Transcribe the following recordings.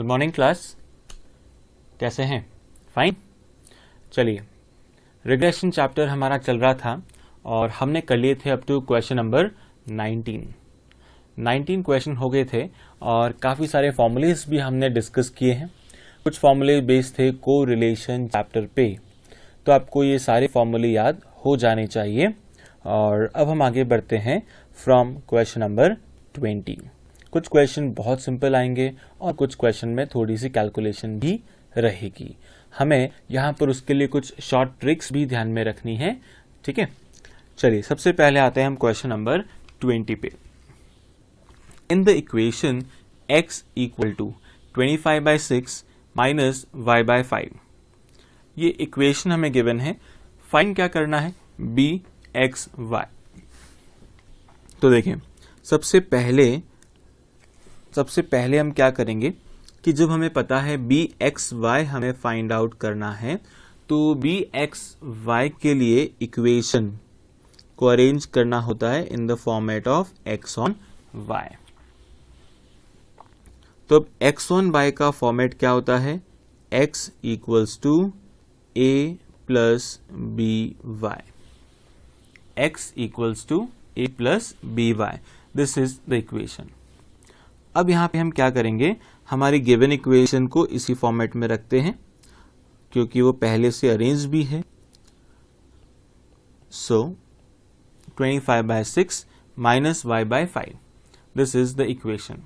Good morning class, कैसे हैं? Fine. चलिए, रिग्रेशन चैप्टर हमारा चल रहा था और हमने कर लिए थे up to question number 19 question हो गए थे और काफ़ी सारे फॉर्मूलेज भी हमने डिस्कस किए हैं। कुछ फॉर्मूले बेस्ड थे को रिलेशन चैप्टर पे, तो आपको ये सारे फॉर्मूले याद हो जाने चाहिए। और अब हम आगे बढ़ते हैं फ्रॉम क्वेश्चन नंबर 20। कुछ क्वेश्चन बहुत सिंपल आएंगे और कुछ क्वेश्चन में थोड़ी सी कैलकुलेशन भी रहेगी। हमें यहाँ पर उसके लिए कुछ शॉर्ट ट्रिक्स भी ध्यान में रखनी है, ठीक है। चलिए, सबसे पहले आते हैं हम क्वेश्चन नंबर 20 पे। In the equation x equal to 25/6 minus y/5, ये इक्वेशन हमें गिवन है। फाइंड क्या करना है? b x y। तो देखें, सबसे पहले हम क्या करेंगे कि जब हमें पता है बी एक्स वाई हमें फाइंड आउट करना है, तो बी एक्स वाई के लिए इक्वेशन को अरेंज करना होता है in the format of x on y. तो अब एक्स ऑन वाई का फॉर्मेट क्या होता है? X equals to a plus b y. X equals to a plus b y, this is the equation. अब यहां पे हम क्या करेंगे, हमारी गिवन इक्वेशन को इसी फॉर्मेट में रखते हैं क्योंकि वो पहले से अरेंज भी है। सो 25/6 minus y/5, this is the equation.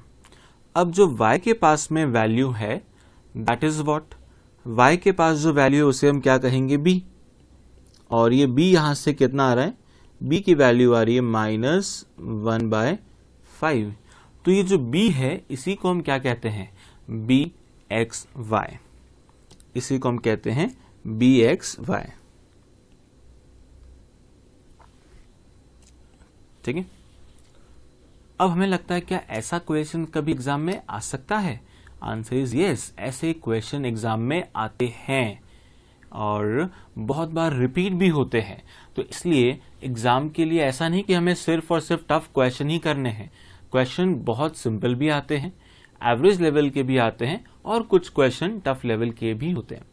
अब जो y के पास में वैल्यू है, दैट इज व्हाट, y के पास जो वैल्यू है उसे हम क्या कहेंगे? b। और ये b यहां से कितना आ रहा है? b की वैल्यू आ रही है -1/5। तो ये जो b है इसी को हम क्या कहते हैं? bxy। इसी को हम कहते हैं bxy, ठीक है। अब हमें लगता है क्या ऐसा क्वेश्चन कभी एग्जाम में आ सकता है? आंसर इज यस, ऐसे क्वेश्चन एग्जाम में आते हैं और बहुत बार रिपीट भी होते हैं। तो इसलिए एग्जाम के लिए ऐसा नहीं कि हमें सिर्फ और सिर्फ टफ क्वेश्चन ही करने हैं। क्वेश्चन बहुत सिंपल भी आते हैं, एवरेज लेवल के भी आते हैं और कुछ क्वेश्चन टफ लेवल के भी होते हैं।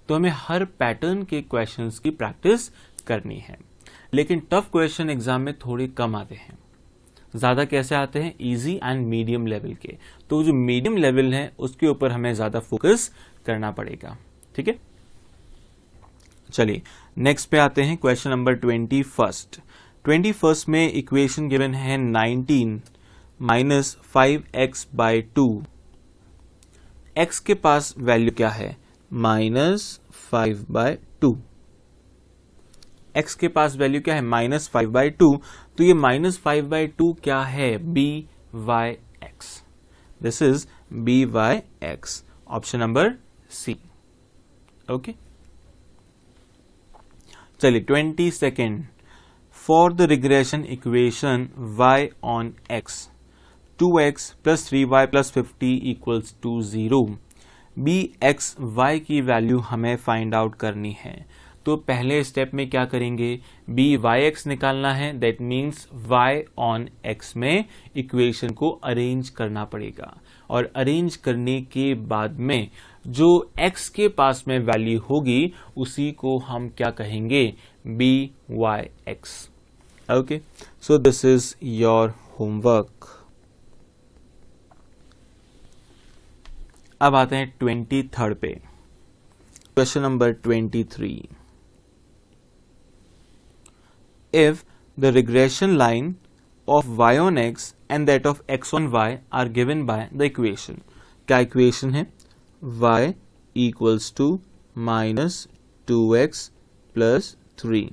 तो हमें हर पैटर्न के क्वेश्चंस की प्रैक्टिस करनी है। लेकिन टफ क्वेश्चन एग्जाम में थोड़े कम आते हैं। ज्यादा कैसे आते हैं? इजी एंड मीडियम लेवल के। तो जो मीडियम लेवल है उसके ऊपर हमें ज्यादा फोकस करना पड़ेगा, ठीक है। चलिए, नेक्स्ट पे आते हैं क्वेश्चन नंबर 21 में इक्वेशन गिवन है 19 माइनस 5x/2। x के पास वैल्यू क्या है? -5/2। x के पास वैल्यू क्या है? -5/2। तो ये -5/2 क्या है? by(x). This is by(x), option number C. Okay, चलिए 22 for the regression equation y on x 2x plus 3y plus 50 equals to 0, bxy की वैल्यू हमें फाइंड आउट करनी है। तो पहले स्टेप में क्या करेंगे? byx निकालना है, that means y on x में इक्वेशन को अरेंज करना पड़ेगा। और अरेंज करने के बाद में जो x के पास में वैल्यू होगी उसी को हम क्या कहेंगे? byx। Okay, so this is your homework. अब आते हैं 23 पे, question number 23। If the regression line of y on x and that of x on y are given by the equation, क्या इक्वेशन है? y equals to -2x plus 3।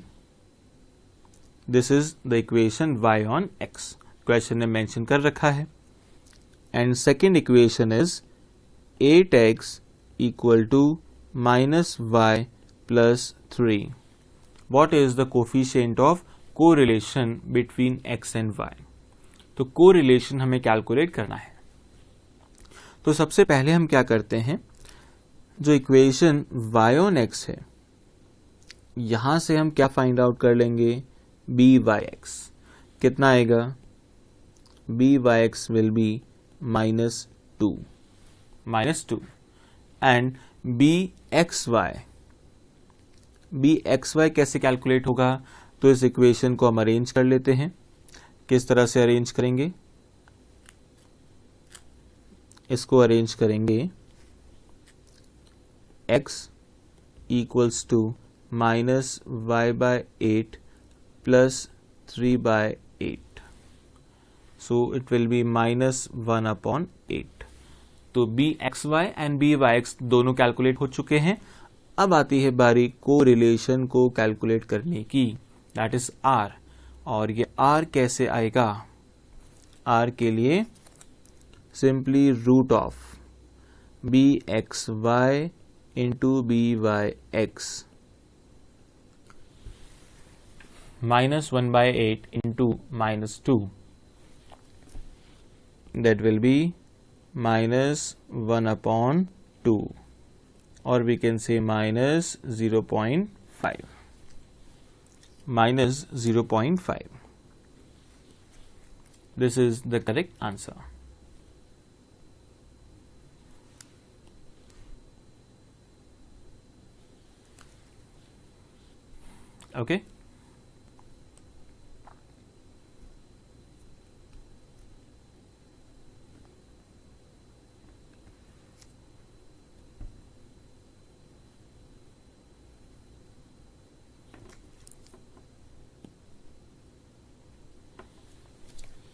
This is the equation y on x, question ने mention कर रखा है। And second equation is 8x equal to -y plus 3. What is the coefficient of correlation between x and y? तो correlation हमें calculate करना है। तो सबसे पहले हम क्या करते हैं, जो इक्वेशन y on x है यहां से हम क्या फाइंड आउट कर लेंगे? by(x). कितना आएगा? by(x) will be -2। Minus 2 and b x y कैसे कैलकुलेट होगा? तो इस इक्वेशन को हम अरेंज कर लेते हैं। किस तरह से अरेंज करेंगे? इसको अरेंज करेंगे x equals to minus y by 8 plus 3 by 8, so it will be minus 1 upon 8। तो b x y and b y x दोनों कैलकुलेट हो चुके हैं। अब आती है बारी को रिलेशन को कैलकुलेट करने की, दैट इज आर। और ये आर कैसे आएगा? आर के लिए simply root of b x y into b y x minus 1 by 8 into minus 2, that will be minus 1 upon 2, or we can say minus 0.5, minus 0.5. This is the correct answer. Okay.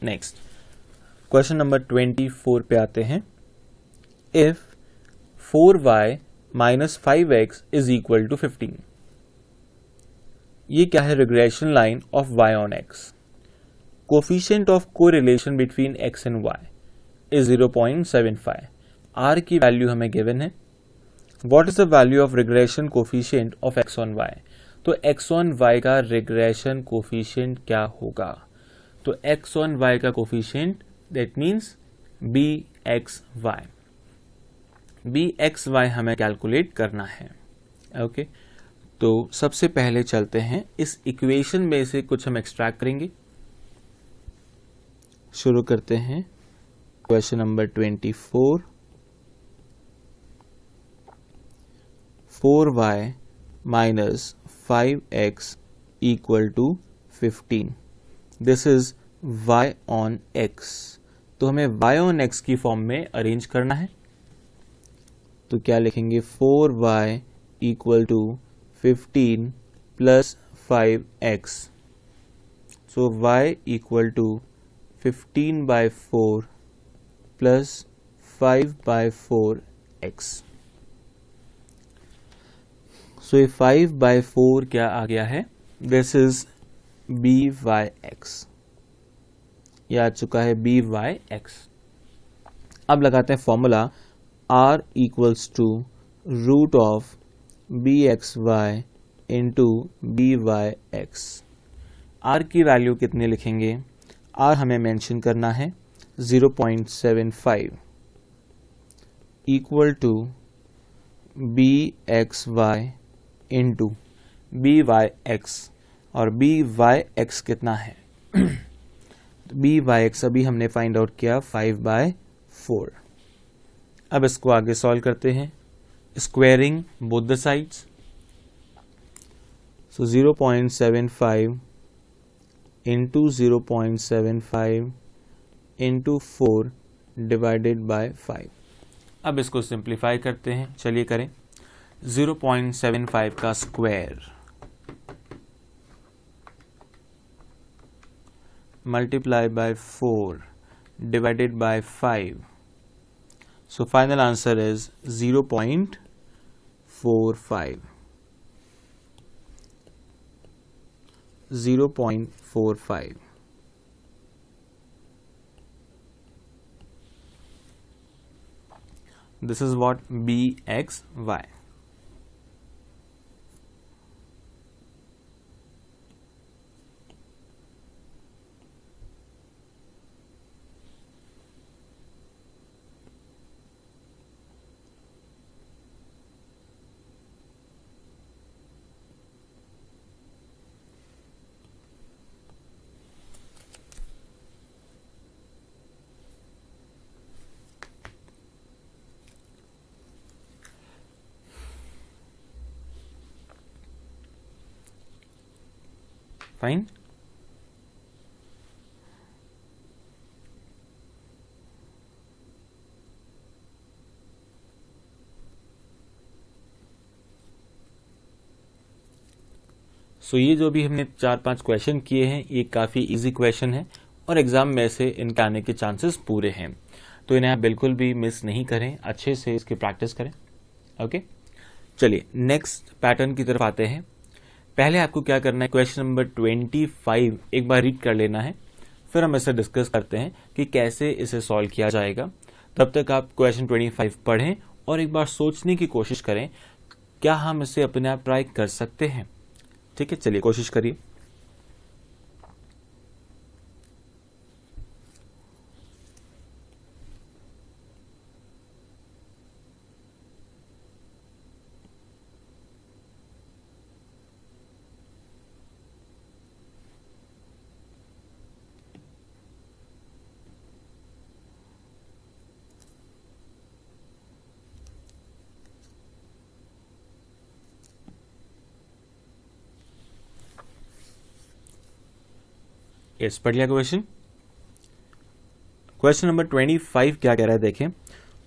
Next question number 24 पे आते हैं। If 4y minus 5x is equal to 15, ये क्या है? Regression line of y on x। Coefficient of correlation between x and y is 0.75। r की value हमें given है। What is the value of regression coefficient of x on y? तो x on y का regression coefficient क्या होगा? तो x on y का coefficient that means B x Y हमें कैलकुलेट करना है। ओके, तो सबसे पहले चलते हैं इस इक्वेशन में से कुछ हम एक्सट्रैक्ट करेंगे। शुरू करते हैं question number 24। 4y minus 5x equal to 15, this is y on x। तो हमें y ऑन x की फॉर्म में अरेंज करना है। तो क्या लिखेंगे? 4y equal to 15 plus 5x, so y equal to 15 by 4 plus 5 by 4x। So ये 5 बाय 4 क्या आ गया है? This is b y x, ये आ चुका है बी वाई एक्स। अब लगाते हैं formula r equals to root of b x y into b y x. r की वैल्यू कितने लिखेंगे? r हमें मेंशन करना है 0.75 equal to b x y into b y x, और बी वाई एक्स कितना है? बी वाई एक्स अभी हमने फाइंड आउट किया 5/4। अब इसको आगे सॉल्व करते हैं, squaring both the sides. So 0.75 into 0.75 into 4 divided bye 5। अब इसको सिंप्लीफाई करते हैं, चलिए करें। 0.75 का square multiply by 4 divided by 5, so final answer is 0.45. 0.45. This is what BXY. Fine. So ये जो भी हमने 4-5 क्वेश्चन किए हैं ये काफ़ी इजी क्वेश्चन है और एग्ज़ाम में से इनके आने के चांसेस पूरे हैं, तो इन्हें आप बिल्कुल भी मिस नहीं करें, अच्छे से इसकी प्रैक्टिस करें। ओके, चलिए नेक्स्ट पैटर्न की तरफ आते हैं। पहले आपको क्या करना है, क्वेश्चन नंबर 25 एक बार रीड कर लेना है, फिर हम इसे डिस्कस करते हैं कि कैसे इसे सॉल्व किया जाएगा। तब तक आप क्वेश्चन 25 पढ़ें और एक बार सोचने की कोशिश करें क्या हम इसे अपने आप ट्राई कर सकते हैं। ठीक है, चलिए कोशिश करिए। यस, पढ़ लिया क्वेश्चन। क्वेश्चन नंबर 25 क्या कह रहा है देखें।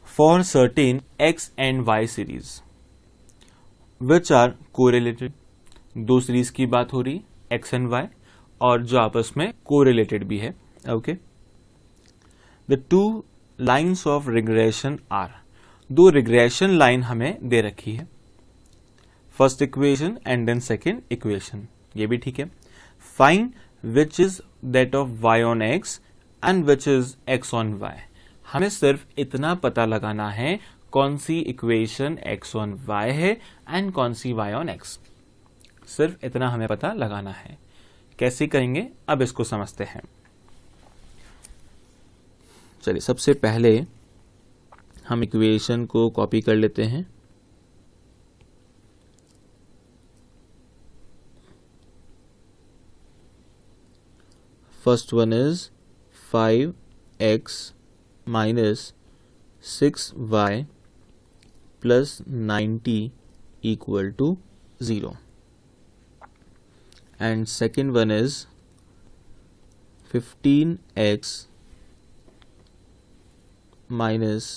For certain x and y series which are correlated, दो सीरीज की बात हो रही एक्स एंड वाई और जो आपस में कोरिलेटेड भी है। Okay, the two lines of regression are, दो रिग्रेशन लाइन हमें दे रखी है, first equation and then second equation, ये भी ठीक है। Find which is that of y on x and which is x on y, हमें सिर्फ इतना पता लगाना है कौन सी इक्वेशन x on y है एंड कौन सी y on x, सिर्फ इतना हमें पता लगाना है। कैसे करेंगे अब इसको समझते हैं। चलिए सबसे पहले हम इक्वेशन को कॉपी कर लेते हैं। First one is 5x minus 6y plus 90 equal to 0. And second one is 15x minus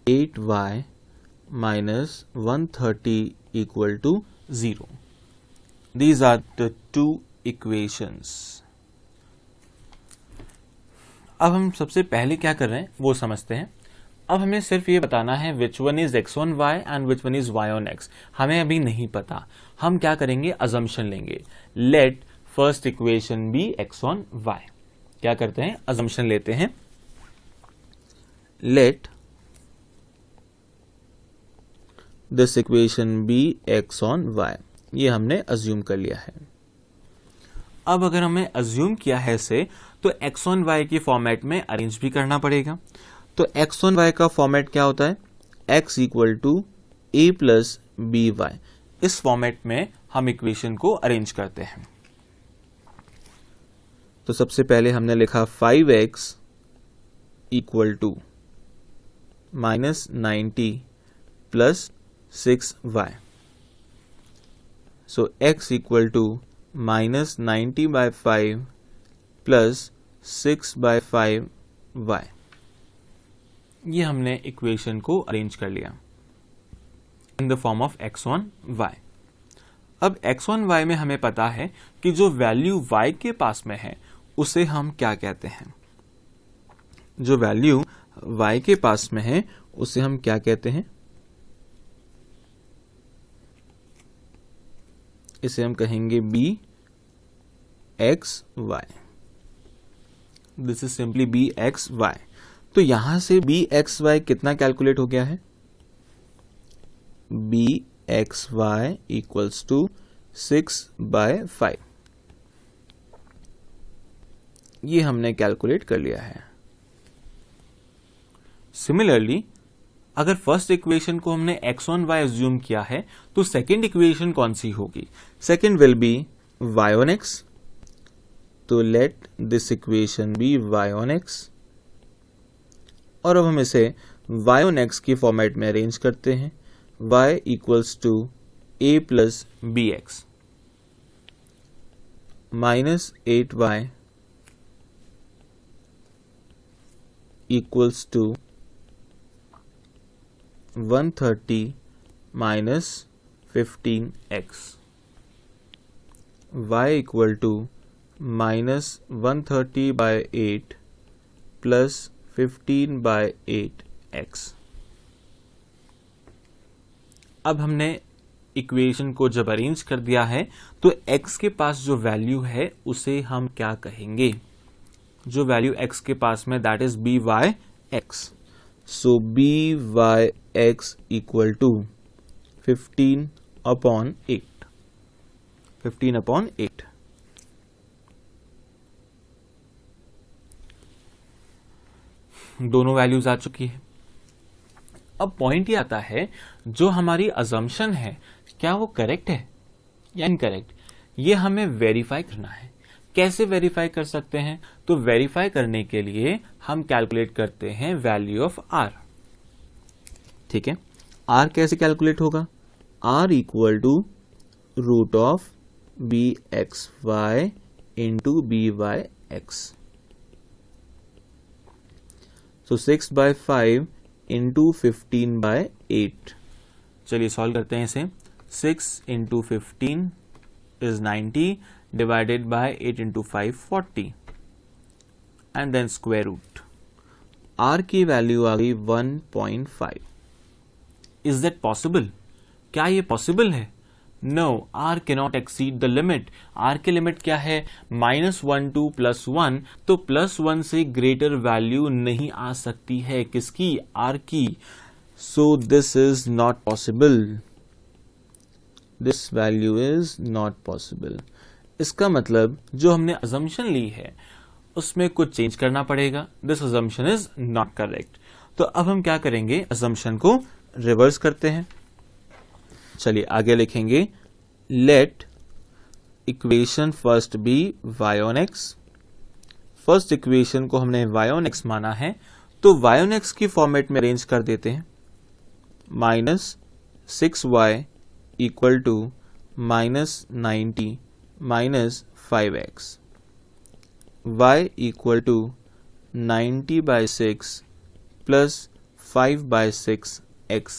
8y minus 130 equal to 0. These are the two equations. अब हम सबसे पहले क्या कर रहे हैं वो समझते हैं। अब हमें सिर्फ ये बताना है which one is x on y and which one is y on x, हमें अभी नहीं पता। हम क्या करेंगे, अजम्पशन लेंगे। Let first equation be x on y, क्या करते हैं, अजम्पशन लेते हैं। Let this equation be x on y, ये हमने अज्यूम कर लिया है। अब अगर हमें अज्यूम किया है इसे तो एक्स ऑन वाई की फॉर्मेट में अरेंज भी करना पड़ेगा। तो एक्स ऑन वाई का फॉर्मेट क्या होता है, x equal to a plus b y, इस फॉर्मेट में हम इक्वेशन को अरेंज करते हैं। तो सबसे पहले हमने लिखा 5x equal to minus 90 plus 6y, so x equal to minus 90 by 5 plus 6 by 5y, ये हमने इक्वेशन को अरेंज कर लिया in the form of x on y. अब एक्स ऑन वाई में हमें पता है कि जो वैल्यू y के पास में है उसे हम क्या कहते हैं, जो वैल्यू y के पास में है उसे हम क्या कहते हैं, इसे हम कहेंगे b x y. This is simply b x y. तो यहां से बी एक्स वाई कितना कैलकुलेट हो गया है, b x y equals to 6/5, ये हमने कैलकुलेट कर लिया है। सिमिलरली अगर फर्स्ट इक्वेशन को हमने एक्स ऑन वाई अज्यूम किया है तो सेकेंड इक्वेशन कौन सी होगी, second will be y on x. तो let this equation be y on x, और अब हम इसे वाई ऑन एक्स की फॉर्मेट में अरेंज करते हैं। Y equals to a plus b x, minus 8y equals to 130 minus 15x. Y equal to minus 130 by 8 plus 15 by 8x. अब हमने इक्वेशन को जब अरेंज कर दिया है तो x के पास जो वैल्यू है उसे हम क्या कहेंगे? जो वैल्यू x के पास में that is b y x. So b y x equal to 15 upon 8. 15 upon 8. दोनों वैल्यूज आ चुकी है. अब पॉइंट ये आता है जो हमारी अजम्पशन है क्या वो करेक्ट है या इनकरेक्ट, ये हमें वेरीफाई करना है. कैसे वेरीफाई कर सकते हैं? तो वेरीफाई करने के लिए हम कैलकुलेट करते हैं वैल्यू ऑफ आर. ठीक है, आर कैसे कैलकुलेट होगा? R equal to root of b x y into b y x. So 6 by 5 into 15 by 8. चलिए सॉल्व करते हैं इसे. 6 into 15 is 90 divided by 8 into 5 40 and then square root. R की value आ गई 1.5. Is that possible? क्या ये possible है? No, R cannot exceed the limit. R की लिमिट क्या है? -1 to +1. तो +1 से ग्रेटर वैल्यू नहीं आ सकती है. किसकी? R की. So this is not possible. This value is not possible. इसका मतलब जो हमने अजम्पशन ली है उसमें कुछ चेंज करना पड़ेगा. This assumption is not correct. तो अब हम क्या करेंगे? अजम्पशन को रिवर्स करते हैं. चलिए आगे लिखेंगे. Let equation first be y on x. First equation को हमने y ऑन x माना है तो y ऑन x की फॉर्मेट में अरेंज कर देते हैं. -6y equal to -90 minus 5x. Y equal to 90 by 6 plus 5 by 6x.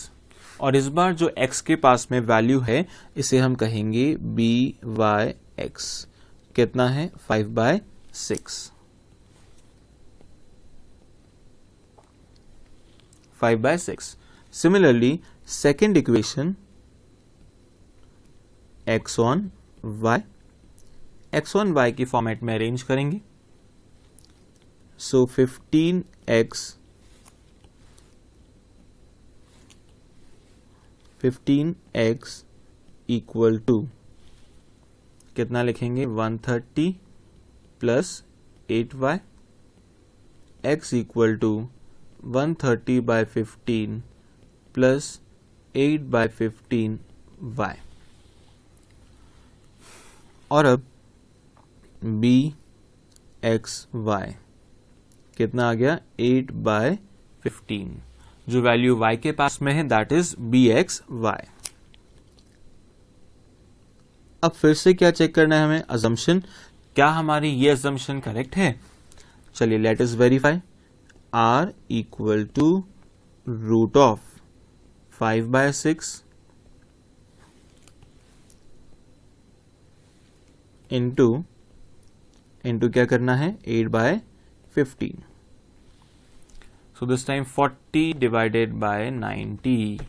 और इस बार जो x के पास में वैल्यू है इसे हम कहेंगे बी वाई एक्स. कितना है? 5 by 6. 5 by 6. Similarly, second equation x on y. x on y की फॉर्मेट में अरेंज करेंगे. सो 15x इक्वल टू कितना लिखेंगे? 130 plus 8y. x equal to 130 by 15 plus 8 by 15y. और अब बी एक्स वाई कितना आ गया? 8 बाय 15. जो वैल्यू y के पास में है that is b x y. अब फिर से क्या चेक करना है हमें? अजम्पशन. क्या हमारी ये अजम्पशन करेक्ट है? चलिए let us verify. r equal to root of 5 by 6 into क्या करना है? 8 by 15. So this time 40 divided by 90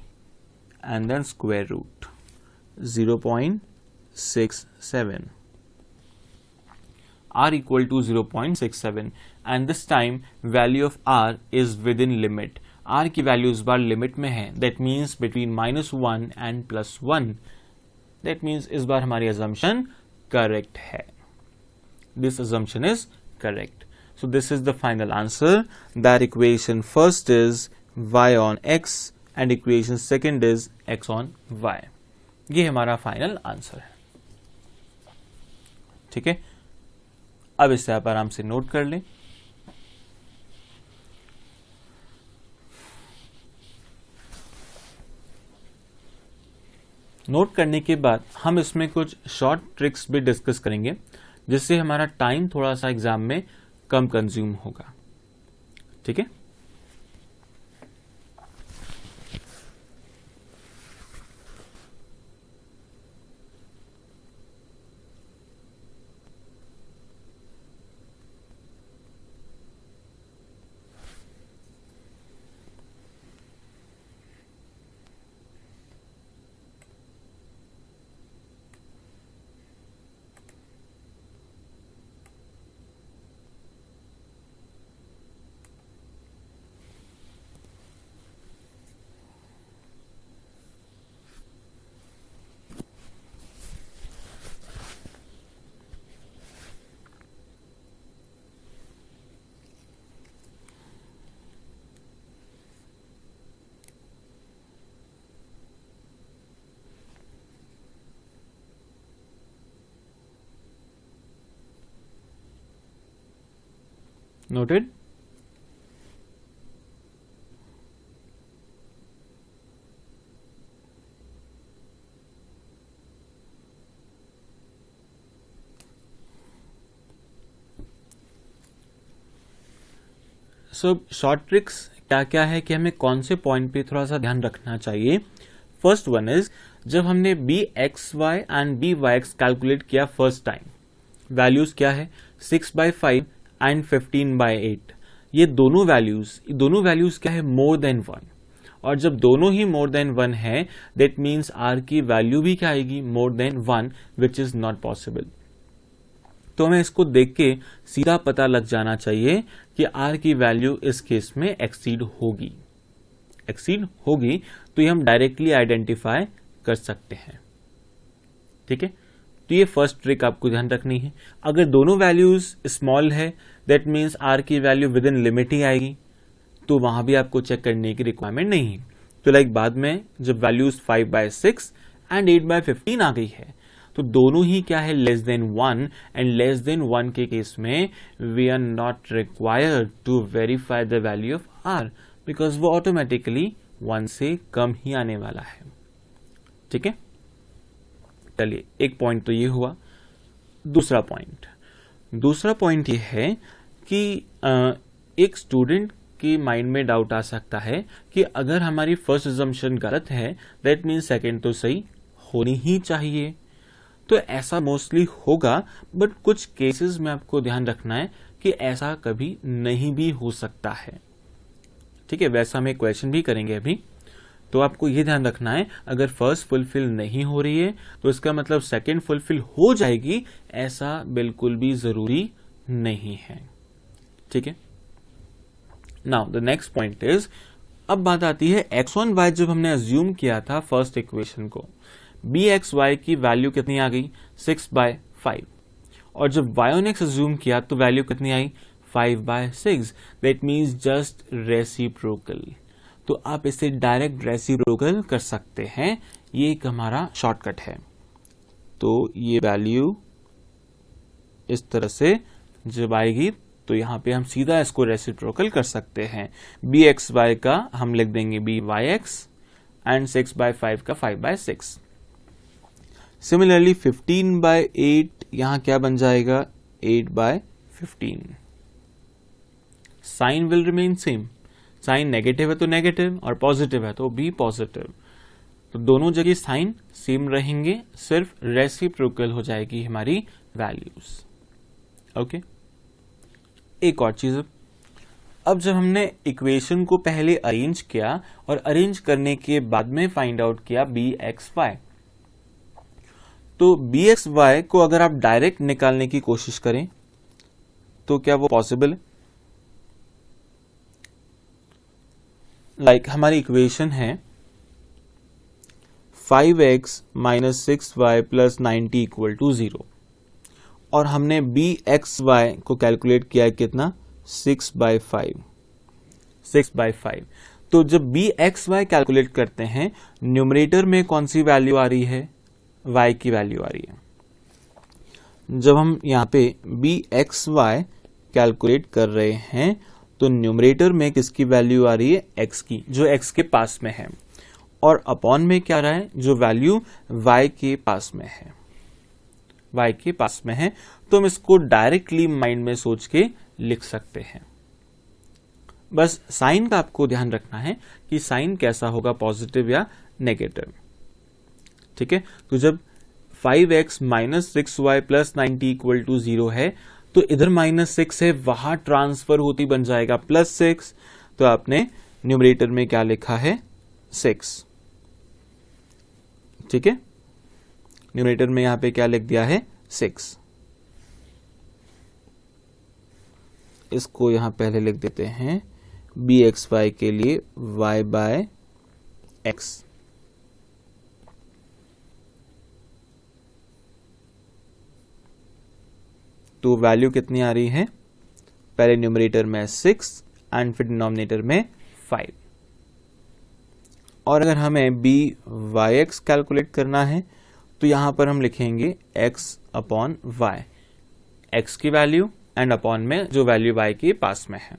and then square root 0.67. R equal to 0.67 and this time value of R is within limit. R की value इस बार limit में है. That means between -1 and +1. That means इस बार हमारी assumption correct है. This assumption is correct. So this is the final answer. That equation first is y on x and equation second is x on y. ये हमारा final answer है. ठीक है, अब इसे आप आराम से नोट कर लें. नोट करने के बाद हम इसमें कुछ शॉर्ट ट्रिक्स भी डिस्कस करेंगे जिससे हमारा टाइम थोड़ा सा एग्जाम में कम कंज्यूम होगा। ठीक है, नोटेड। सो शॉर्ट ट्रिक्स क्या क्या है कि हमें कौन से पॉइंट पे थोड़ा सा ध्यान रखना चाहिए। फर्स्ट वन इज, जब हमने b x y and b y x calculate किया फर्स्ट टाइम, वैल्यूज क्या है 6/5 एंड 15/8। ये दोनों वैल्यूज क्या है, मोर देन 1। और जब दोनों ही मोर देन 1 है, दैट मीन्स आर की वैल्यू भी क्या आएगी, more than 1, which is not possible. तो हमें इसको देख के सीधा पता लग जाना चाहिए कि आर की वैल्यू इस केस में एक्सीड होगी। तो ये हम डायरेक्टली आइडेंटिफाई कर सकते हैं। ठीक है, तो ये फर्स्ट ट्रिक आपको ध्यान रखनी है। अगर दोनों वैल्यूज स्मॉल है, दैट मीन्स आर की वैल्यू विद इन लिमिट ही आएगी, तो वहां भी आपको चेक करने की रिक्वायरमेंट नहीं है। तो लाइक बाद में जब वैल्यूज 5/6 एंड 8/15 आ गई है, तो दोनों ही क्या है, less than 1, and less than 1 के केस में we are not required to verify the value of r, because वो ऑटोमेटिकली 1 से कम ही आने वाला है। ठीक है, चलिए एक पॉइंट तो ये हुआ। दूसरा पॉइंट ये है कि एक स्टूडेंट के माइंड में डाउट आ सकता है कि अगर हमारी फर्स्ट अजम्पशन गलत है, दैट मीन्स सेकंड तो सही होनी ही चाहिए। तो ऐसा मोस्टली होगा, बट कुछ केसेस में आपको ध्यान रखना है कि ऐसा कभी नहीं भी हो सकता है। ठीक है, वैसा हम एक क्वेश्चन भी करेंगे अभी। तो आपको यह ध्यान रखना है, अगर फर्स्ट फुलफिल नहीं हो रही है तो इसका मतलब सेकंड फुलफिल हो जाएगी, ऐसा बिल्कुल भी जरूरी नहीं है। ठीक है, now the next point is, अब बात आती है x1y। जब हमने अज्यूम किया था फर्स्ट इक्वेशन को, bxy की वैल्यू कितनी आ गई, 6/5, और जब y on x अज्यूम किया तो वैल्यू कितनी आई, 5/6। That means just reciprocal. तो आप इसे डायरेक्ट रेसिप्रोकल कर सकते हैं, ये एक हमारा शॉर्टकट है। तो ये वैल्यू इस तरह से जब आएगी तो यहां पे हम सीधा इसको रेसिप्रोकल कर सकते हैं। bxy का हम लिख देंगे byx एंड 6/5 का 5/6। सिमिलरली 15/8 यहां क्या बन जाएगा, 8/15। Sign will remain same, sign negative है तो नेगेटिव और पॉजिटिव है तो भी पॉजिटिव, तो दोनों जगह साइन सेम रहेंगे, सिर्फ रेसिप्रोकल हो जाएगी हमारी वैल्यूज। ओके, एक और चीज, अब जब हमने इक्वेशन को पहले अरेंज किया और अरेंज करने के बाद में फाइंड आउट किया bxy, तो bxy को अगर आप डायरेक्ट निकालने की कोशिश करें तो क्या वो पॉसिबल है? लाइक हमारी इक्वेशन है 5x - 6y + 90 = 0, और हमने bxy को कैलकुलेट किया कितना, 6/5। तो जब bxy कैलकुलेट करते हैं, न्यूमरेटर में कौन सी वैल्यू आ रही है, y की वैल्यू आ रही है। जब हम यहाँ पे bxy कैलकुलेट कर रहे हैं तो न्यूमरेटर में किसकी वैल्यू आ रही है, x की, जो x के पास में है, और अपॉन में क्या आ रहा है, जो वैल्यू y के पास में है। y के पास में है, तो हम इसको डायरेक्टली माइंड में सोच के लिख सकते हैं। बस साइन का आपको ध्यान रखना है कि साइन कैसा होगा, पॉजिटिव या नेगेटिव। ठीक है, तो जब 5x minus 6y plus 90 equal to 0 है, तो इधर -6 है, वहां ट्रांसफर होती बन जाएगा +6, तो आपने न्यूमरेटर में क्या लिखा है 6। ठीक है, न्यूमरेटर में यहां पे क्या लिख दिया है 6। इसको यहां पहले लिख देते हैं bxy के लिए y बाय x। तो वैल्यू कितनी आ रही है, पहले न्यूमरेटर में 6 एंड फिर डिनोमिनेटर में 5। और अगर हमें byx कैलकुलेट करना है तो यहां पर हम लिखेंगे x अपॉन y, x की वैल्यू एंड अपॉन में जो वैल्यू y के पास में है।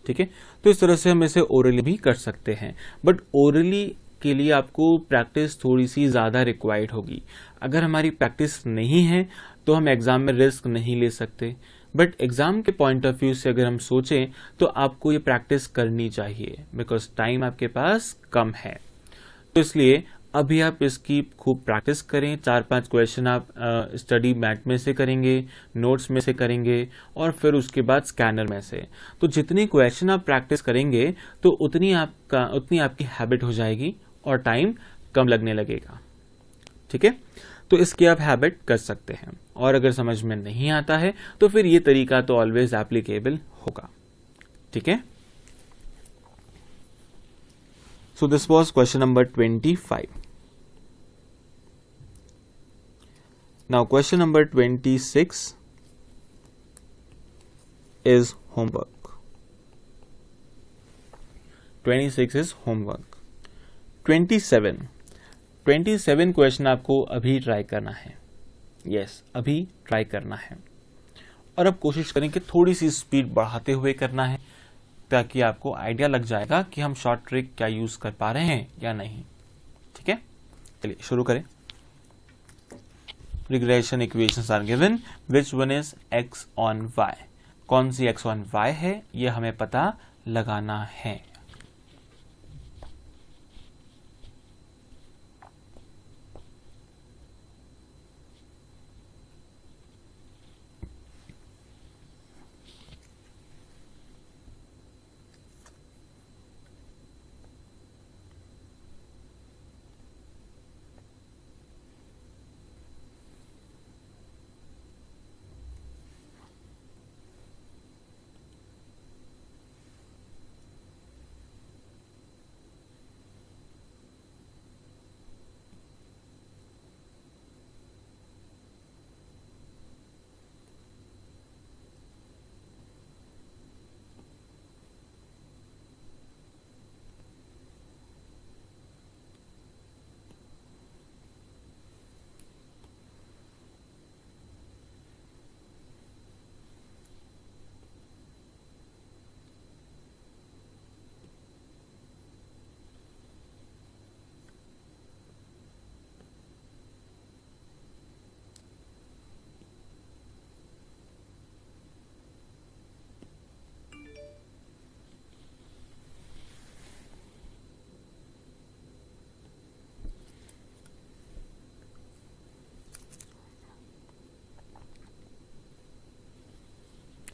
ठीक है, तो इस तरह से हम इसे ओरली भी कर सकते हैं, बट ओरली के लिए आपको प्रैक्टिस थोड़ी सी ज़्यादा रिक्वायर्ड होगी। अगर हमारी प्रैक्टिस नहीं है तो हम एग्ज़ाम में रिस्क नहीं ले सकते, बट एग्ज़ाम के पॉइंट ऑफ व्यू से अगर हम सोचें तो आपको ये प्रैक्टिस करनी चाहिए, बिकॉज टाइम आपके पास कम है। तो इसलिए अभी आप इसकी खूब प्रैक्टिस करें। 4-5 क्वेश्चन आप स्टडी मैट में से करेंगे, नोट्स में से करेंगे, और फिर उसके बाद स्कैनर में से। तो जितनी क्वेश्चन आप प्रैक्टिस करेंगे तो उतनी आपकी हैबिट हो जाएगी और टाइम कम लगने लगेगा। ठीक है, तो इसकी आप हैबिट कर सकते हैं। और अगर समझ में नहीं आता है तो फिर ये तरीका तो ऑलवेज एप्लीकेबल होगा। ठीक है, so this was question number 25. Now question number 26 is homework. 26 is homework. 27 question आपको अभी ट्राई करना है। यस, अभी ट्राई करना है, और अब कोशिश करें कि थोड़ी सी स्पीड बढ़ाते हुए करना है, ताकि आपको आइडिया लग जाएगा कि हम शॉर्ट ट्रिक क्या यूज कर पा रहे हैं या नहीं। ठीक है, चलिए शुरू करें। Regression equations are given, which one is x on y। कौन सी x ऑन y है ये हमें पता लगाना है।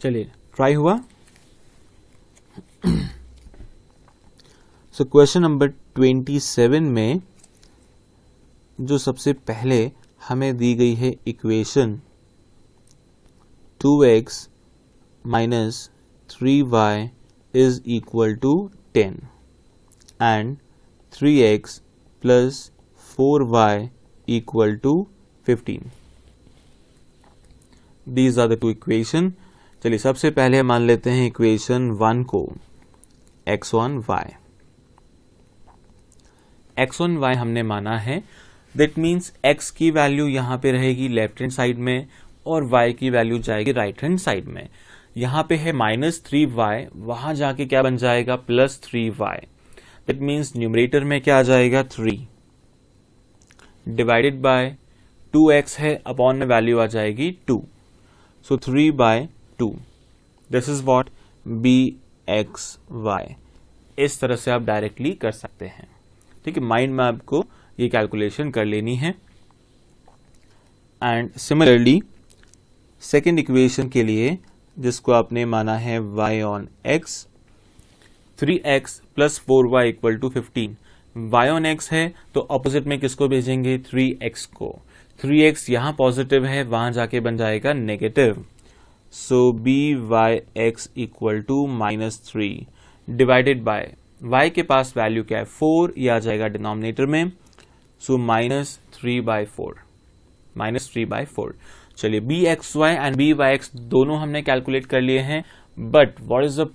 चलिए ट्राई हुआ। सो क्वेश्चन नंबर 27 में जो सबसे पहले हमें दी गई है equation 2x minus 3y is equal to 10 and 3x plus 4y equal to 15। These are the two equation. चलिए सबसे पहले मान लेते हैं इक्वेशन 1 को x on y। x on y हमने माना है, दैट मीन्स x की वैल्यू यहां पे रहेगी लेफ्ट हैंड साइड में और y की वैल्यू जाएगी राइट हैंड साइड में। यहां पे है -3y, वहां जाके क्या बन जाएगा +3y। दैट मीन्स न्यूमरेटर में क्या आ जाएगा 3 डिवाइडेड बाय 2x है, अपॉन में वैल्यू आ जाएगी 2, सो 3/2, दिस इज व्हाट bxy। इस तरह से आप डायरेक्टली कर सकते हैं, ठीक है। माइंड में आपको ये कैलकुलेशन कर लेनी है। एंड सिमिलरली सेकेंड इक्वेशन के लिए, जिसको आपने माना है y on x, 3x plus 4y equal to 15, y on x है तो ऑपोजिट में किसको भेजेंगे, 3x को। 3x यहां पॉजिटिव है, वहां जाके बन जाएगा negative, so byx equal to -3 divided by y के पास वैल्यू क्या है 4, ये आ जाएगा डिनोमिनेटर में, सो -3/4। चलिए bxy एंड byx दोनों हमने कैलकुलेट कर लिए हैं, but what is the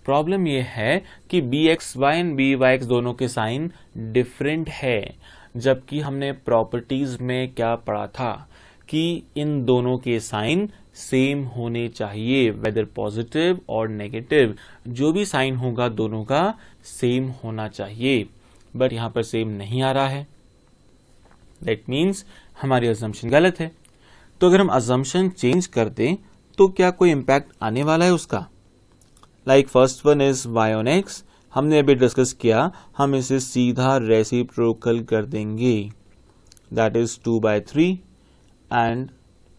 problem ये है कि bxy एंड byx दोनों के साइन डिफरेंट है, जबकि हमने प्रॉपर्टीज में क्या पढ़ा था कि इन दोनों के साइन सेम होने चाहिए, वेदर पॉजिटिव और नेगेटिव, जो भी साइन होगा दोनों का सेम होना चाहिए, बट यहां पर सेम नहीं आ रहा है। दैट मीन्स हमारी अजम्पशन गलत है। तो अगर हम अजम्पशन चेंज कर दें तो क्या कोई इंपैक्ट आने वाला है उसका? Like first one is y on x, हमने अभी डिस्कस किया, हम इसे सीधा रेसिप्रोकल कर देंगे, that is 2/3, and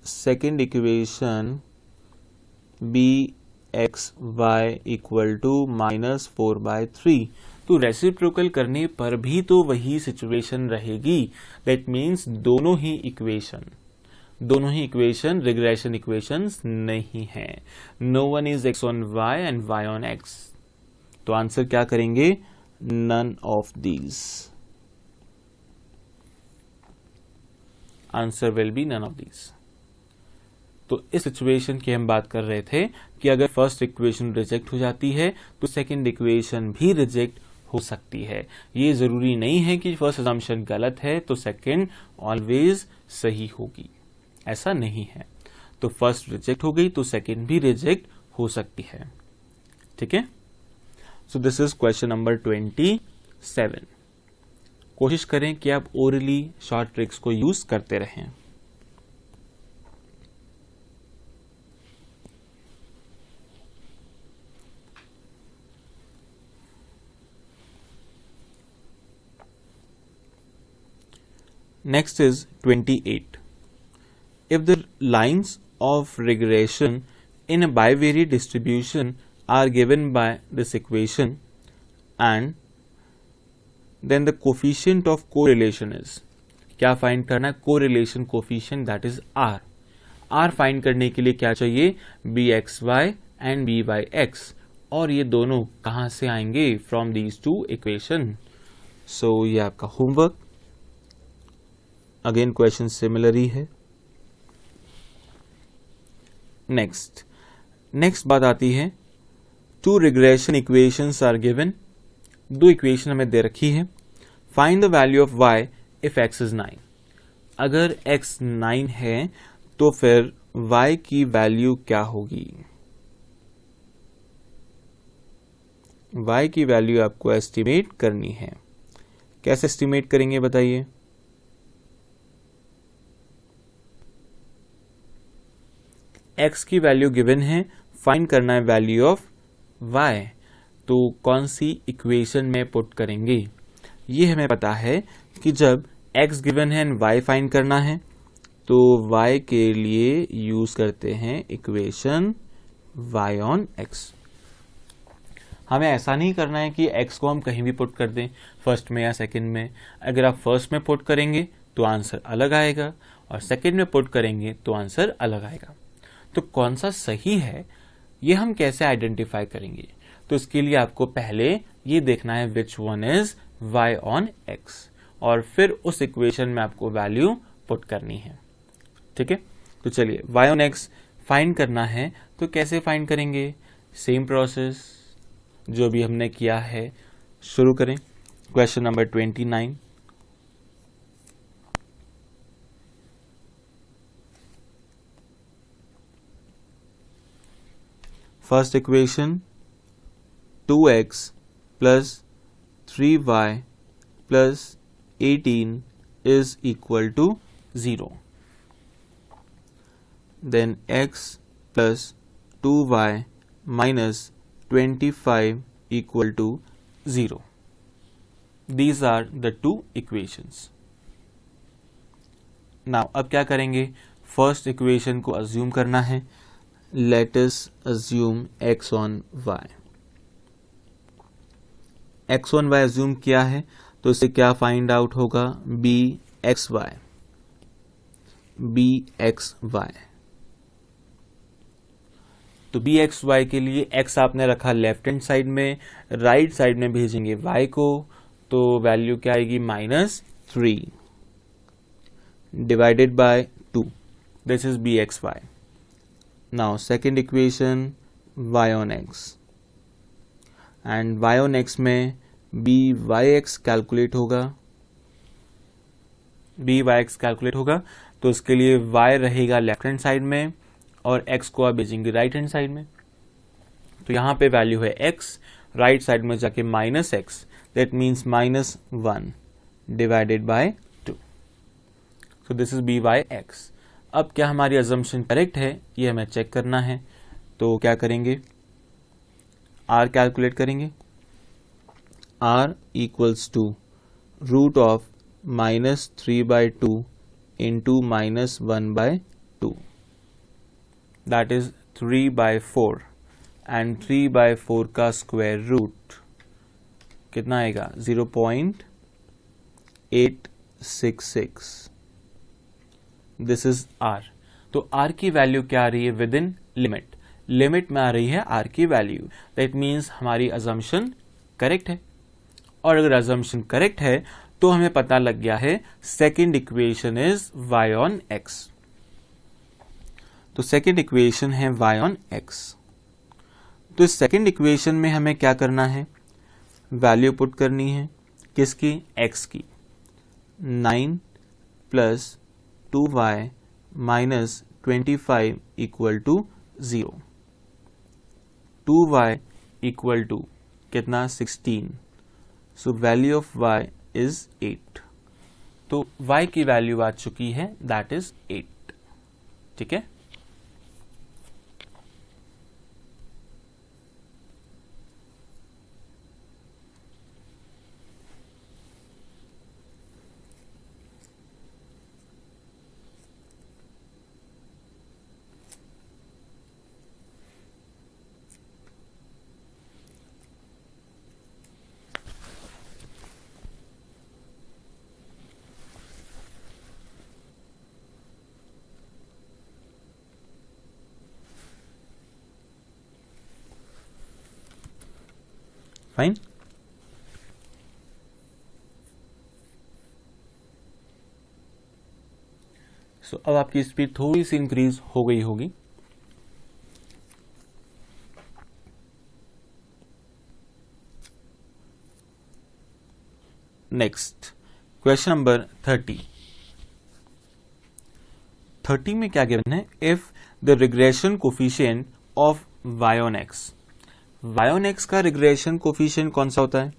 second equation bxy equal to -4/3। तो रेसिप्रोकल करने पर भी तो वही सिचुएशन रहेगी, दैट मीन्स दोनों ही इक्वेशन रिग्रेशन इक्वेशंस नहीं है। No one is x on y and y on x, तो आंसर क्या करेंगे, none of these, answer will be none of these. तो इस सिचुएशन की हम बात कर रहे थे कि अगर फर्स्ट इक्वेशन रिजेक्ट हो जाती है तो सेकंड इक्वेशन भी रिजेक्ट हो सकती है। ये जरूरी नहीं है कि फर्स्ट असम्पशन गलत है तो सेकंड ऑलवेज सही होगी, ऐसा नहीं है। तो फर्स्ट रिजेक्ट हो गई तो सेकंड भी रिजेक्ट हो सकती है, ठीक है। सो दिस इज क्वेश्चन नंबर 27। कोशिश करें कि आप ओरली शॉर्ट ट्रिक्स को यूज करते रहें। Next is 28. If the lines of regression in a bivariate distribution are given by this equation, and then the coefficient of correlation is, क्या find करना है, correlation coefficient, that is R। R find करने के लिए क्या चाहिए, bxy and byx, और ये दोनों कहां से आएंगे, from these two equation। So ये आपका होमवर्क, अगेन क्वेश्चन सिमिलर ही है। नेक्स्ट बात आती है, two regression equations are given, दो इक्वेशन हमें दे रखी है, find the value of y if x is 9। अगर x 9 है तो फिर y की वैल्यू क्या होगी, y की वैल्यू आपको एस्टिमेट करनी है। कैसे एस्टिमेट करेंगे बताइए, x की वैल्यू गिवन है, फाइंड करना है वैल्यू ऑफ y, तो कौन सी इक्वेशन में पुट करेंगे। ये हमें पता है कि जब x गिवन है एंड y फाइंड करना है तो y के लिए यूज करते हैं इक्वेशन y ऑन x। हमें ऐसा नहीं करना है कि x को हम कहीं भी पुट कर दें, फर्स्ट में या सेकंड में। अगर आप फर्स्ट में पुट करेंगे तो आंसर अलग आएगा और सेकंड में पुट करेंगे तो आंसर अलग आएगा। तो कौन सा सही है ये हम कैसे आइडेंटिफाई करेंगे, तो इसके लिए आपको पहले ये देखना है which one is y on x, और फिर उस इक्वेशन में आपको वैल्यू पुट करनी है, ठीक है। तो चलिए y ऑन x फाइंड करना है, तो कैसे फाइंड करेंगे, सेम प्रोसेस जो भी हमने किया है, शुरू करें। Question number 29, first equation 2x plus 3y plus 18 is equal to 0. Then x plus 2y minus 25 equal to 0. These are the two equations. Now अब क्या करेंगे, फर्स्ट इक्वेशन को अज्यूम करना है. Let us assume x on y. x on y assume किया है तो इससे क्या फाइंड आउट होगा, bxy. तो bxy के लिए x आपने रखा लेफ्ट हैंड साइड में, राइट साइड में भेजेंगे y को, तो वैल्यू क्या आएगी, -3 divided by 2. This is bxy. Now second equation, y on x. And y on x में byx कैलकुलेट होगा. तो इसके लिए y रहेगा लेफ्ट हैंड साइड में और x को आप भेजेंगे राइट हैंड साइड में. तो यहाँ पे वैल्यू है x, राइट साइड में जाके -x, that means -1 divided by 2. So this is byx. अब क्या हमारी अजम्पशन करेक्ट है, ये हमें चेक करना है. तो क्या करेंगे, r कैलकुलेट करेंगे. r equals to root of -3/2 into -1/2. That is 3/4 and 3/4 का स्क्वायर रूट कितना आएगा, 0.866. This is r. तो r की वैल्यू क्या आ रही है, विद इन लिमिट में आ रही है r की वैल्यू. दैट मीन्स हमारी अजम्पशन करेक्ट है. और अगर अजम्पशन करेक्ट है तो हमें पता लग गया है second equation is y on x. तो सेकेंड इक्वेशन है y on x. तो इस सेकेंड इक्वेशन में हमें क्या करना है, वैल्यू पुट करनी है किसकी, x की. 9 plus 2y minus 25 equal to 0. 2y equal to कितना, 16. So value of y is 8. तो y की वैल्यू आ चुकी है, दैट इज 8. ठीक है. फाइन. सो अब आपकी स्पीड थोड़ी सी इंक्रीज हो गई होगी. नेक्स्ट क्वेश्चन नंबर 30 में क्या गिवन है, if the regression coefficient of y on x. y on x का रिग्रेशन कोफिशिएंट कौन सा होता है,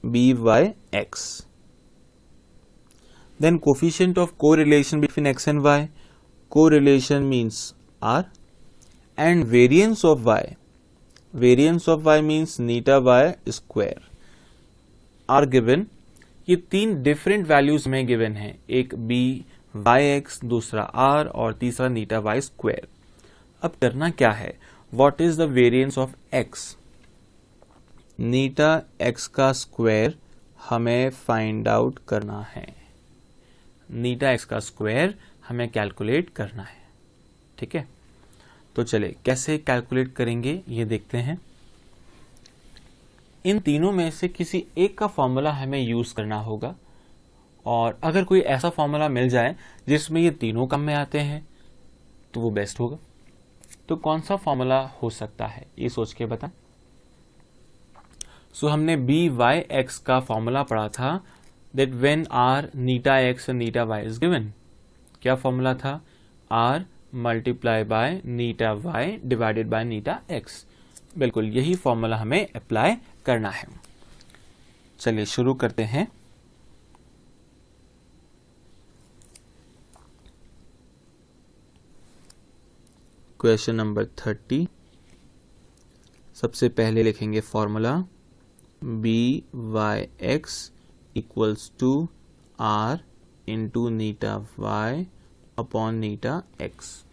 byx. Then coefficient of correlation between x and y. Correlation means r. And variance of y. Variance of y means नीटा y square are given. ये तीन different values में given है, एक byx, दूसरा r और तीसरा नीटा y स्क्वायर. अब करना क्या है, What is the variance of x? Neeta x का स्क्वायर हमें फाइंड आउट करना है. नीटा x का स्क्वायर हमें कैलकुलेट करना है. ठीक है. तो चले कैसे कैलकुलेट करेंगे ये देखते हैं. इन तीनों में से किसी एक का फॉर्मूला हमें यूज करना होगा, और अगर कोई ऐसा फॉर्मूला मिल जाए जिसमें ये तीनों काम में आते हैं तो वो बेस्ट होगा. तो कौन सा फॉर्मूला हो सकता है ये सोच के बताएं. सो हमने byx का फॉर्मूला पढ़ा था, that when r Neeta x and Neeta y is given. क्या फॉर्मूला था, r multiply by Neeta y divided by Neeta x. बिल्कुल यही फॉर्मूला हमें अप्लाई करना है. चलिए शुरू करते हैं. Question number 30। सबसे पहले लिखेंगे formula b y x equals to r into नीटा वाई अपॉन नीटा एक्स।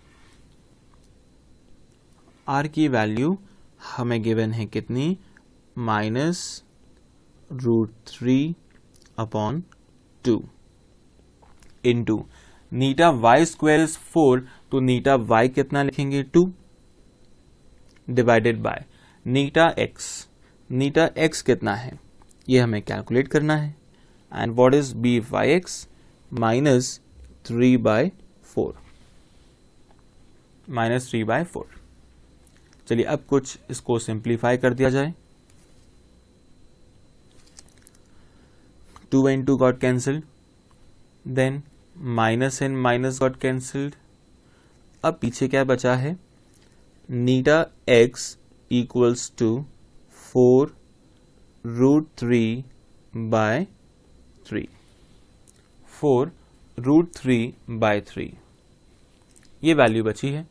आर की वैल्यू हमें गिवन है कितनी, -√3 अपॉन 2 इंटू नीटा वाई स्क्वायर इज 4, तो नीटा वाई कितना लिखेंगे 2 डिवाइडेड बाय नीटा एक्स कितना है ये हमें कैलकुलेट करना है। And what is b y x, -3/4 -3/4। चलिए अब कुछ इसको सिंप्लीफाई कर दिया जाए। 2 and 2 got cancelled, then minus and minus got cancelled। अब पीछे क्या बचा है, नीटा x equals to 4√3/3 4√3/3 ये वैल्यू बची है।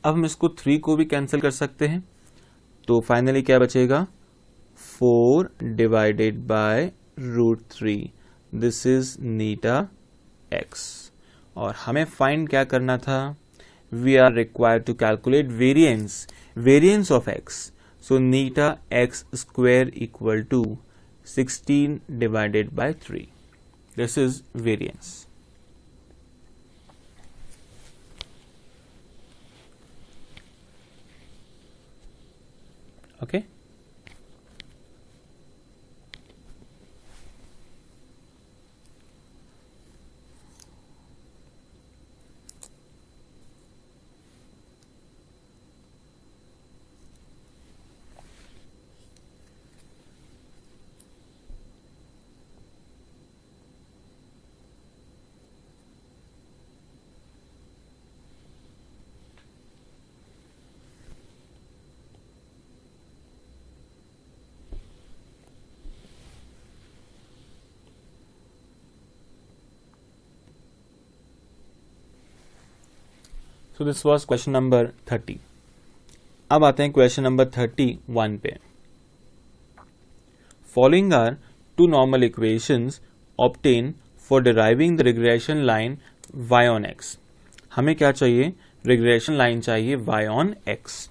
अब हम इसको 3 को भी कैंसिल कर सकते हैं, तो फाइनली क्या बचेगा 4 डिवाइडेड बाय √3, दिस इज नीटा x। और हमें फाइंड क्या करना था, we are required to calculate variance of x, so नीटा x square equal to 16 divided by 3, this is variance. Okay So this was question number 30। अब आते हैं क्वेश्चन नंबर 31 पे। Following are two normal equations obtained for deriving the regression line y on x। हमें क्या चाहिए, regression line चाहिए y on x।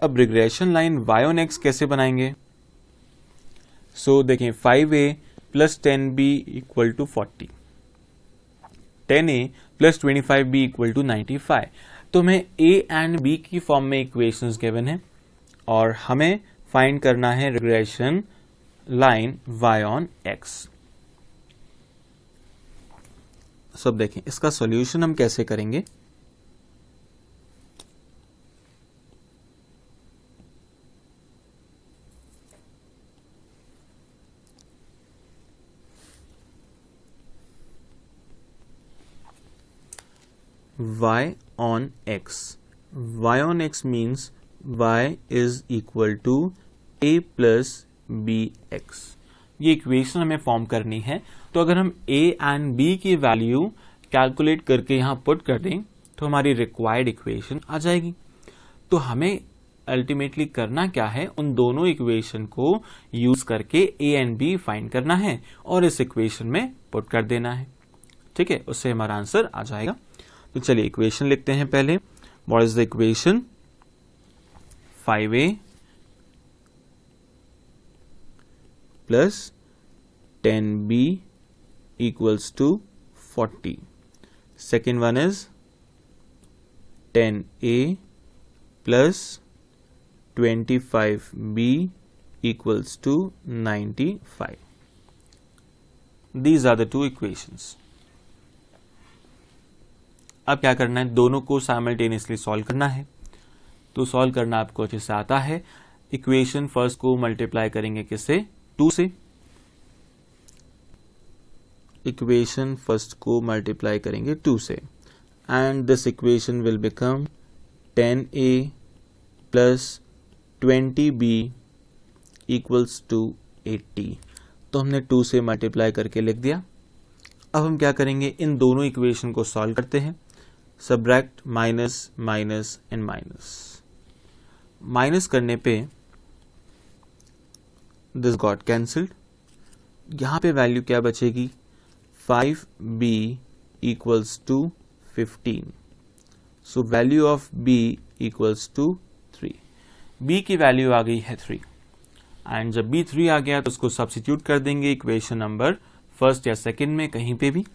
अब regression line y on x कैसे बनाएंगे, सो देखें 5a plus 10b equal to 40, 10a plus 25b equal to 95। तो हमें a एंड b की फॉर्म में इक्वेशंस गिवन है और हमें फाइंड करना है regression line y on x। सब देखें इसका सॉल्यूशन हम कैसे करेंगे। y on x means y is equal to a plus bx। ये इक्वेशन हमें फॉर्म करनी है, तो अगर हम a एंड b की वैल्यू कैलकुलेट करके यहां पुट कर दें तो हमारी रिक्वायर्ड इक्वेशन आ जाएगी। तो हमें अल्टीमेटली करना क्या है, उन दोनों इक्वेशन को यूज करके a एंड b फाइंड करना है और इस इक्वेशन में पुट कर देना है। ठीक है, उससे हमारा आंसर आ जाएगा। तो चलिए इक्वेशन लिखते हैं पहले। What is the equation, 5a plus 10b equals to 40। Second one is 10a plus 25b equals to 95। These are the two equations. अब क्या करना है, दोनों को साइमल्टेनियसली सॉल्व करना है। तो सॉल्व करना आपको अच्छे से आता है। इक्वेशन फर्स्ट को मल्टीप्लाई करेंगे किससे, 2 से। इक्वेशन फर्स्ट को मल्टीप्लाई करेंगे 2 से and this equation will become 10a plus 20b equals to 80। तो हमने 2 से मल्टीप्लाई करके लिख दिया। अब हम क्या करेंगे, इन दोनों इक्वेशन को सॉल्व करते हैं। Subtract minus minus and minus, minus करने पे दिस गॉट कैंसल्ड, यहाँ पे वैल्यू क्या बचेगी 5b equals to 15, so value of b equals to 3, b की वैल्यू आ गई है 3 एंड जब b 3 आ गया तो उसको सब्स्टिट्यूट कर देंगे इक्वेशन नंबर फर्स्ट या सेकंड में कहीं पे भी,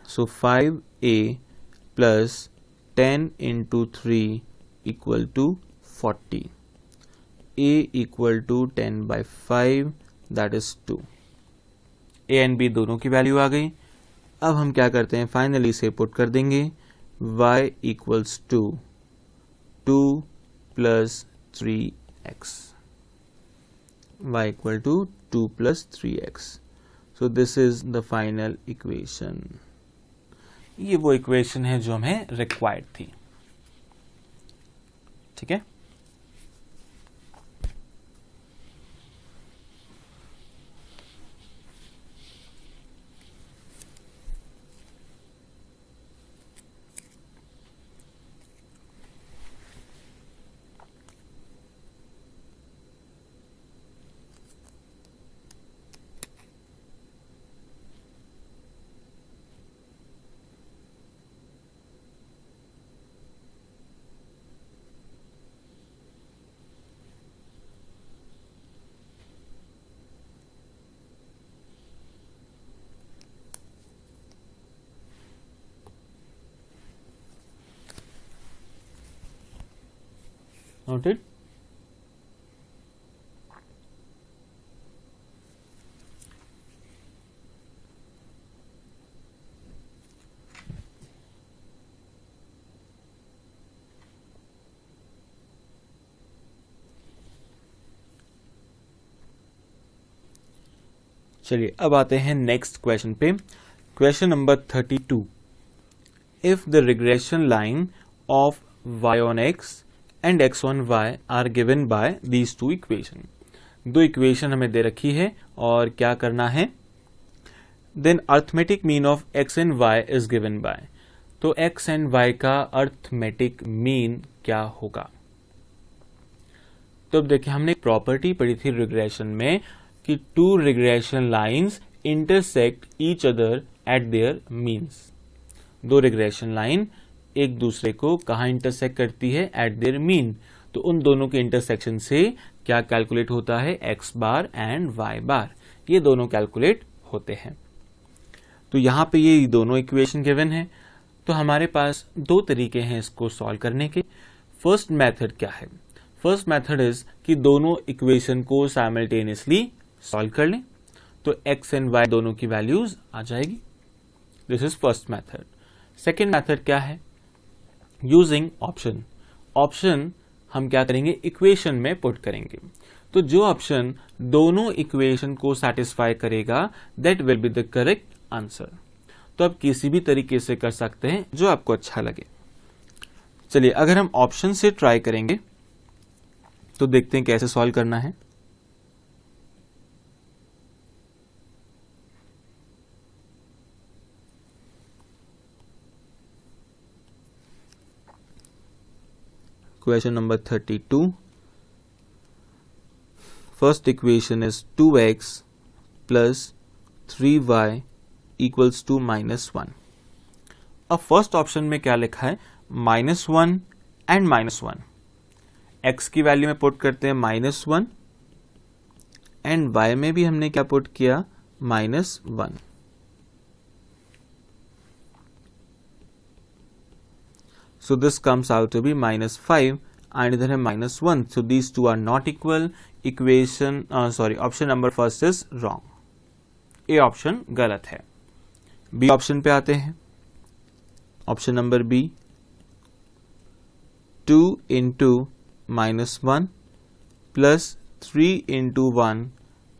so 5a plus 10 into 3 equal to 40, a equal to 10 by 5 that is 2, a and b दोनों की वैल्यू आ गई। अब हम क्या करते हैं, फाइनली इसे पुट कर देंगे, y equals to 2 plus 3x, y equal to 2 plus 3x, so this is the final equation. ये वो इक्वेशन है जो हमें रिक्वायर्ड थी, ठीक है। Noted? चलिए अब आते हैं नेक्स्ट क्वेश्चन पे, question number 32। If the regression line of y on x and x on y are given by these two equation, दो इक्वेशन हमें दे रखी है और क्या करना है, then arithmetic mean of x and y is given by, तो x and y का अर्थमेटिक मीन क्या होगा। तो अब देखिए हमने एक प्रॉपर्टी पढ़ी थी रिग्रेशन में कि two regression lines intersect each other at their means, दो रिग्रेशन लाइन एक दूसरे को कहाँ इंटरसेक्ट करती है, एट देयर मीन, तो उन दोनों के इंटरसेक्शन से क्या कैलकुलेट होता है, x बार एंड y बार, ये दोनों कैलकुलेट होते हैं। तो यहां पे ये दोनों इक्वेशन गिवन है, तो हमारे पास दो तरीके हैं इसको सॉल्व करने के। फर्स्ट मेथड क्या है, फर्स्ट मेथड इज कि दोनों इक्वेशन को साइमल्टेनियसली सॉल्व कर लें, तो x एंड y दोनों की वैल्यूज आ जाएगी, this is first method. Second method क्या है, यूजिंग ऑप्शन, ऑप्शन हम क्या करेंगे, इक्वेशन में पुट करेंगे, तो जो ऑप्शन दोनों इक्वेशन को सेटिस्फाई करेगा that will be the correct answer. तो आप किसी भी तरीके से कर सकते हैं जो आपको अच्छा लगे। चलिए अगर हम ऑप्शन से ट्राई करेंगे तो देखते हैं कैसे सॉल्व करना है। Question number 32. First equation is 2x plus 3y equals to -1. अब फर्स्ट ऑप्शन में क्या लिखा है, -1 एंड -1, x की वैल्यू में पुट करते हैं -1 एंड y में भी हमने क्या पुट किया, -1। So this comes out to be -5 and इधर है -1, so these two are not equal, equation option number first is wrong, A option गलत है। B ऑप्शन पे आते हैं, option number B, 2 into -1 plus 3 into 1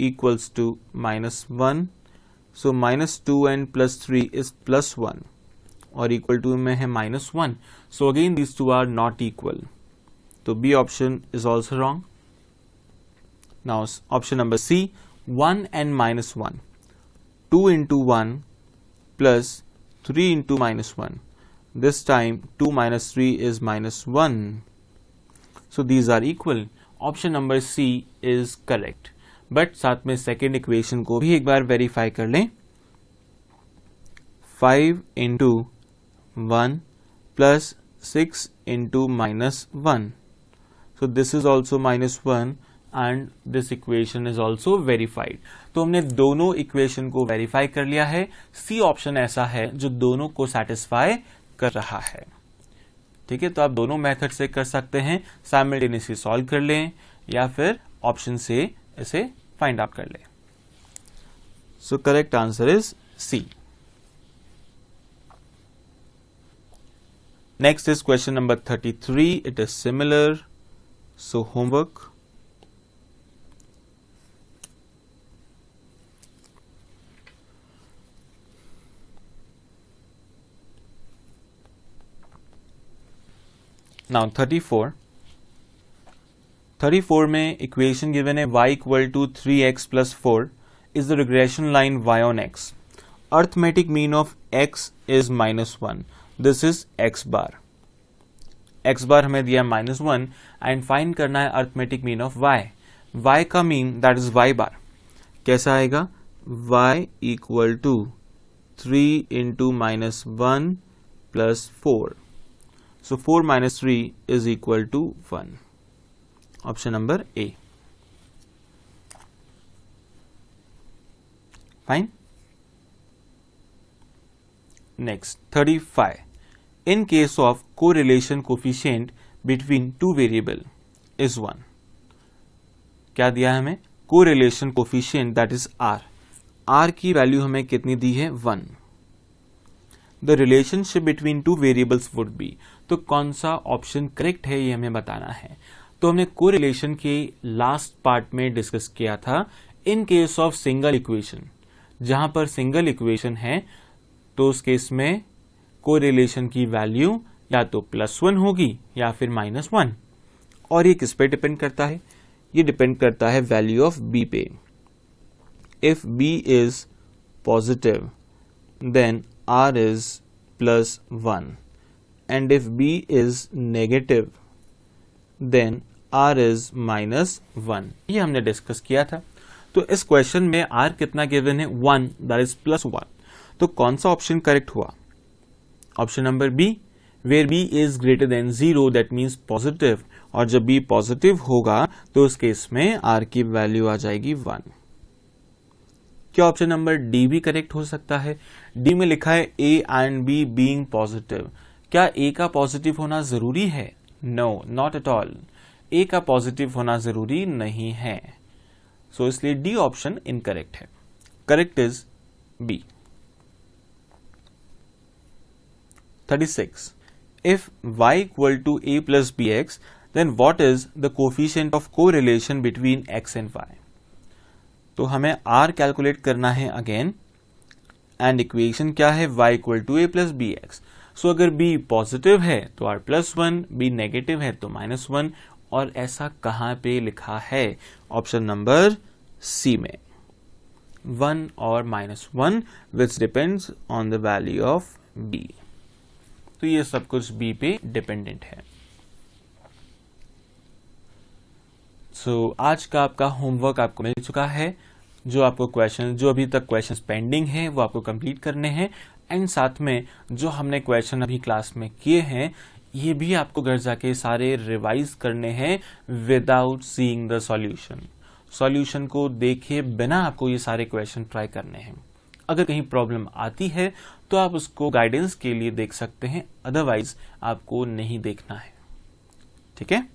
equals to -1, so -2 and +3 is +1 और equal to में है -1, so again these two are not equal, तो B option is also wrong. Now option number C, 1 and -1, 2 into 1 plus 3 into -1, this time 2 minus 3 is minus 1. So these are equal. Option number C is correct. But साथ में second equation को भी एक बार verify कर लें. 5 into 1 plus 6 into minus 1. So this is also minus 1 and this equation is also verified. तो हमने दोनों इक्वेशन को वेरीफाई कर लिया है. सी ऑप्शन ऐसा है जो दोनों को सेटिस्फाई कर रहा है. ठीक है, तो आप दोनों मेथड से कर सकते हैं. साइमल्टेनियसली सॉल्व कर लें या फिर ऑप्शन से इसे फाइंड आउट कर लें. So correct answer is C. Next is question number 33. It is similar. So homework. Now 34. 34 में equation given है y equal to 3x plus 4 is the regression line y on x. Arithmetic mean of x is minus 1. This is x bar. x bar हमें दिया -1 and find करना है arithmetic mean of y. y का mean that is y bar. कैसा आएगा? y equal to 3 into -1 plus 4. So 4 minus 3 is equal to 1. Option number A. Fine. Next, 35. In case of correlation coefficient between two variable is 1. क्या दिया है हमें? Correlation coefficient that is R. R की value हमें कितनी दी है? 1. The relationship between two variables would be. तो कौन सा ऑप्शन करेक्ट है ये हमें बताना है. तो हमने कोरिलेशन के लास्ट पार्ट में डिस्कस किया था. In case of single equation, जहां पर सिंगल इक्वेशन है तो उस केस में कोरिलेशन की वैल्यू या तो +1 होगी या फिर -1. और ये किस पे डिपेंड करता है? ये डिपेंड करता है वैल्यू ऑफ b पे. If b is positive then r is +1 and if b is negative then r is -1. ये हमने डिस्कस किया था. तो इस क्वेश्चन में r कितना गिवन है? 1, that is +1. तो कौन सा ऑप्शन करेक्ट हुआ? Option number B, where b is greater than 0 that means positive. और जब b पॉजिटिव होगा तो उस केस में r की वैल्यू आ जाएगी 1. क्या ऑप्शन नंबर डी भी करेक्ट हो सकता है? डी में लिखा है a and b being positive. क्या a का पॉजिटिव होना जरूरी है? No, not at all. a का पॉजिटिव होना जरूरी नहीं है. सो इसलिए डी ऑप्शन इनकरेक्ट है. Correct is B. 36. If y equal to a plus bx, then what is the coefficient of correlation between x and y? तो हमें r calculate करना है अगेन. एंड इक्वेशन क्या है? y equal to a plus b x. So अगर b positive है तो r +1, b negative है तो -1. और ऐसा कहां पे लिखा है? ऑप्शन नंबर सी में, 1 और -1 which depends on the value of b. तो ये सब कुछ b पे डिपेंडेंट है. सो आज का आपका होमवर्क आपको मिल चुका है. जो आपको क्वेश्चन, जो अभी तक क्वेश्चंस पेंडिंग हैं वो आपको कंप्लीट करने हैं. एंड साथ में जो हमने क्वेश्चन अभी क्लास में किए हैं ये भी आपको घर जाके सारे रिवाइज करने हैं without seeing the solution. Solution को देखे बिना आपको ये सारे क्वेश्चन ट्राई करने हैं. अगर कहीं प्रॉब्लम आती है तो आप उसको गाइडेंस के लिए देख सकते हैं, अदरवाइज आपको नहीं देखना है. ठीक है.